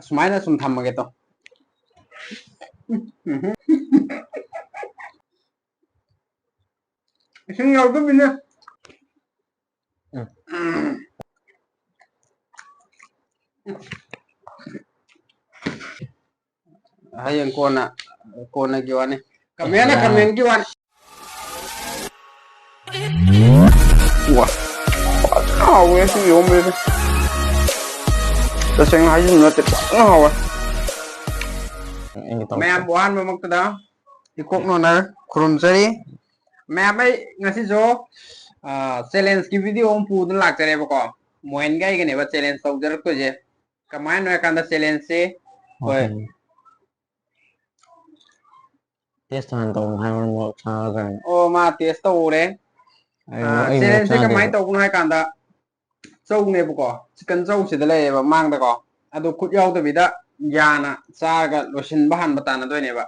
Sumana sum thamage to. Ising yaw to bina. Hayang kona giwane. Kamen giwan. Wah. Hawe sing yom bebe. Taseng hayun natin. Hawe. Mẹ buan mà mong đó thì cũng nó là khuôn sari mẹ bây ngasi jo challenge cái video ông phụ nó lạc ra bako moen gai cái này và challenge sau giờ có gì kamai nói cái challenge se rồi test hàng tàu hai con một sao rồi ô mà test tàu đấy challenge se kamai tàu cũng hai cái đó châu này bako chicken châu chỉ đây là mang đó có ado khut yau to bida yana chaga losin bahan batana doi ne ba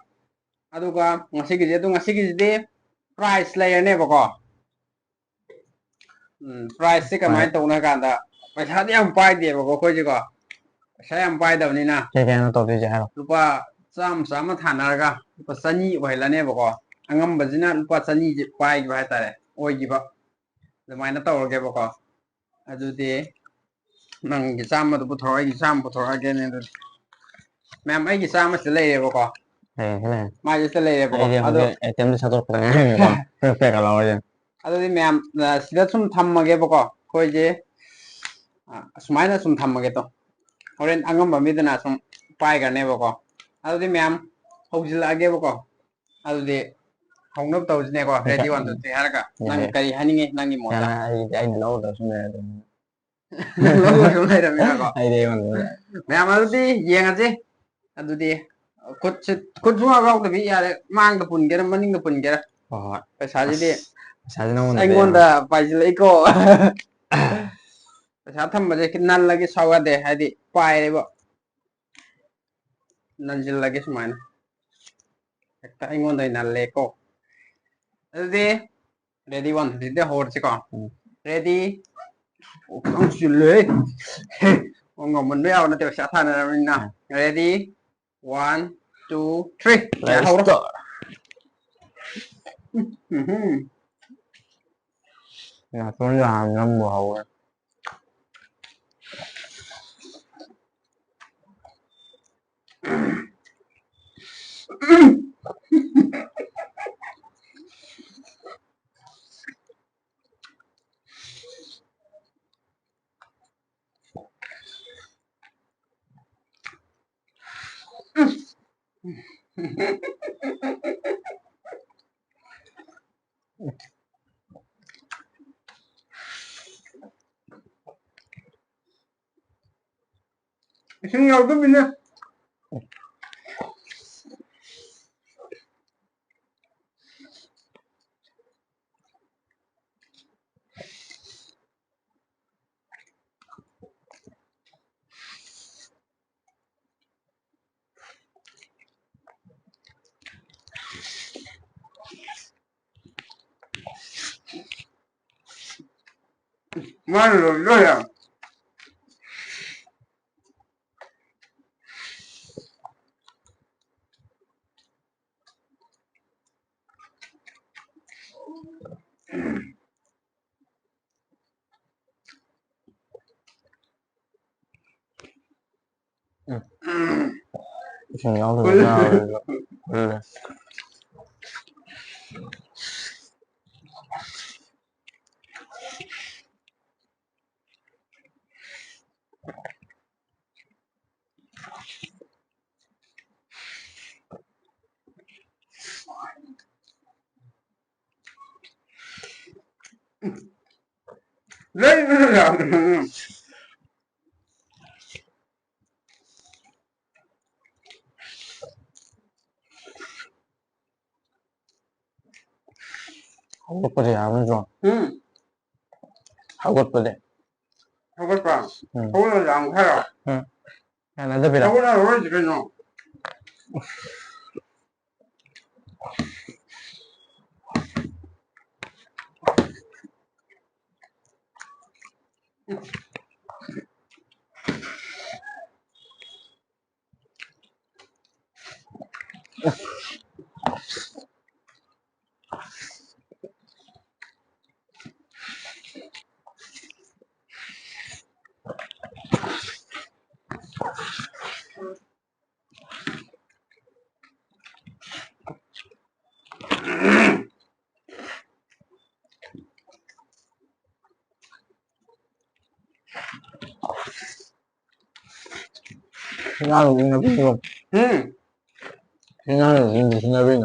aduga ngasi gi de price layer ne ba ko price se kamai to na kan da paisa de am pai de ba ko khoi ji ko paisa am pai da ni na cái nó to cái gì hả lupa cham sama thana ga lupa sani wai la ne ba ko angam ba jina lupa sani ji pai ba ta re oi gi ba de mai na to ge ba ko adu de nang gi cham ma du thoi gi cham thoi ge ne ma'am ai gi cham se le ba ko cái này mai se le ba ko adu tem đi sao tôi phải nghe con phải cả lâu rồi adu di ma'am sida sum thamma ge ba ko khoi je sumaina sum thamma ge to horen angam ba mi dana sum pai ga ne ba ko adu di ma'am hojil la ge ba ko adu di hongnop to ne ko ready 1 2 3 har ka nang kai haninge nang ni mo ta anh lâu rồi xong rồi lâu rồi này rồi mi ko ai đây mà ma'am adu di yeng a je adu di khut ruwa rau da bi ya mang da pun ge maning da pun ge paisa ji di sao nó anh ngon da pai ji lai ko paisa tham ma je kin nan lagi sawa de hadi pai re bo nan jil lagi sumaina ekta anh ngon da nan le ko adi ready 1 2 de hor chi ko ready không chịu lưới ngọc mình đeo nó tiểu xã thành là mình nào ready 1 2 3 let's go nhà tôi làm năm bầu sinh nhau cái bên này mà rồi à Chúng nó được rồi lấy nó làm không có gì làm rồi không có gì không có bằng không có làm thay rồi cái này rất là không có rồi gì cái nó Sinalo yung nabing Sinalo yung nabing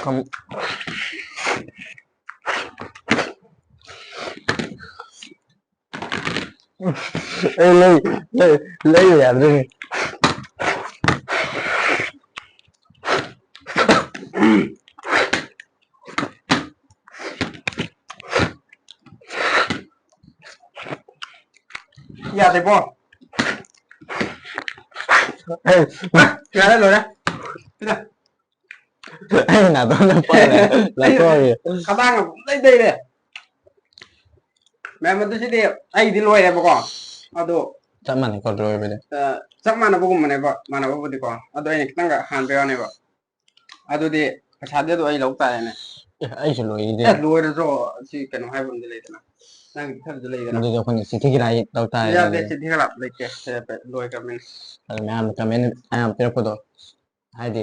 Không Ê, lấy về đi. Dạ thầy bò. Ê, Dạ đấy rồi đấy. Thế nào? ê, nào tôi nó phải là tôi Các bạn là đây này. Mẹ mình tôi sẽ đi. Ai đi lôi này bà con. Ado. chắc mình còn rồi bây giờ. Chắc mà nó vô cùng mà này bà. Mà nó vô cùng đi con. Ado anh tăng cả hàn bèo này bà. Ado đi. Cái chát đấy tôi ai lâu tay này. Ấy chỉ lỗi đi. Lôi rồi. Chỉ cần hai vấn đề này thôi. Đang thật là lấy Bây giờ con chỉ thích cái này đâu tay. Dạ để chỉ thích là lấy cái sẽ phải lôi cái mình. Mẹ ăn comment ăn tiếp vào đó. Hai đi.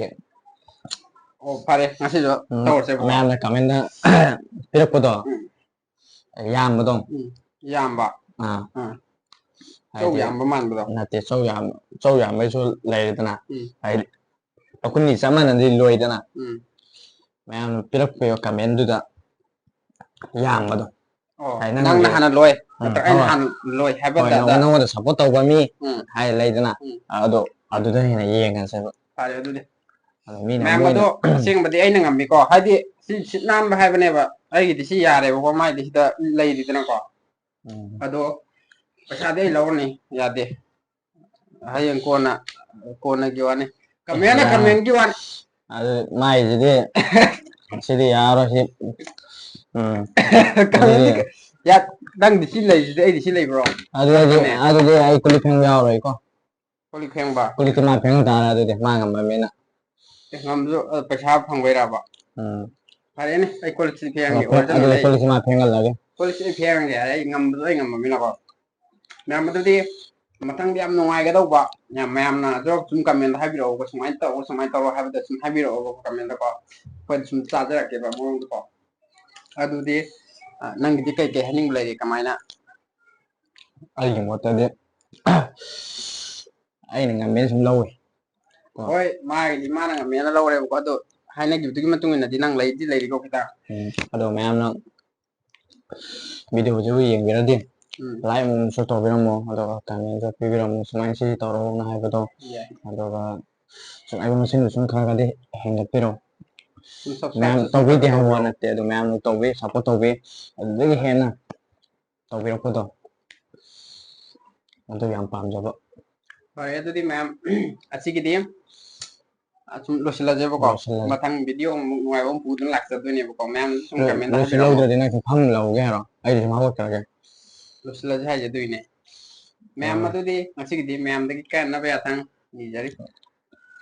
Ồ, phải ngasih rồi. Tao sẽ mẹ ăn comment đó tiếp vào đó. Yam mà đông. Yam bà. Chou yam bà man bà đó. Nè thì chou yam mấy số lấy đó nè. Hay. Ở con nhìn xem mà đi lôi đó nè. Mẹ ăn tiếp vào comment đó. Yam mà đông. Nang nahan lôi. Tại anh nahan lôi hai bên đó. Nó có support tàu qua mi. Hay lấy đó nè. Ở đó đây này yênกัน xem. Phải ở đây. Mẹ mà đó, xin mà đi anh ngắm mi co. Hay đi xin nam hai bên này bà. Ai thì xin nhà này bà mai thì ta lấy đi nó co. Ở đó. Bây giờ đây lâu này, nhà đi. Hay anh con này kêu anh. Comment kêu anh. Mai gì đi. Sẽ đi à rồi thì. Dạ, đang đi xin lấy thì ai đi xin lấy bro. Đây ai click hàng vào rồi con. Click hàng bà. Click mà hàng ta là đây mang ngắm mà nè. Ngắm rồi, bây giờ hàng về ra bà. Phải này, ai click hàng gì? Đây click mà hàng là cái. Click hàng gì? Ai ngắm mà mình nào bà. Mẹ mà tôi đi, mà thằng đi ăn ngoài cái đâu bà. Nhà mẹ em là cho chúng comment hai video, có xong anh tao hai video có comment đó có. Phải chúng ta ra cái bà mua được có. Aduh di nang di kai haning bulai kamaina Ai dùng một tờ ai này ngắm sum lâu rồi. Oi mai di mana ngam na lâu rồi có do hai na gitu gimana tungin na di nang lai di ko kita. Aduh mẹ em nó video chơi gì vậy đó đi. Lại một số tàu video mà aduh comment cho video mà semang sih tàu nó hay betul. Aduh chúng ai muốn xin được chúng khang cái đi hẹn gặp video. Mẹ tàu vi thì hàng hoàn là tiền, mẹ tàu vi support tàu vi, đấy cái hen à, tàu vi đâu có đâu, tôi làm phạm cho vợ. Rồi itu di mẹ, asik gitu ya, chúng lo sila aja pokok, matang video ngoài ông phụ lạc ra tôi này pokok mẹ, chúng comment lo sila udah dia nak phăng lâu cái rồi, ai đi mau cái cái, lo sila aja tôi này, mẹ mà tôi đi, asik gitu mẹ, tapi kan apa ya tang, jadi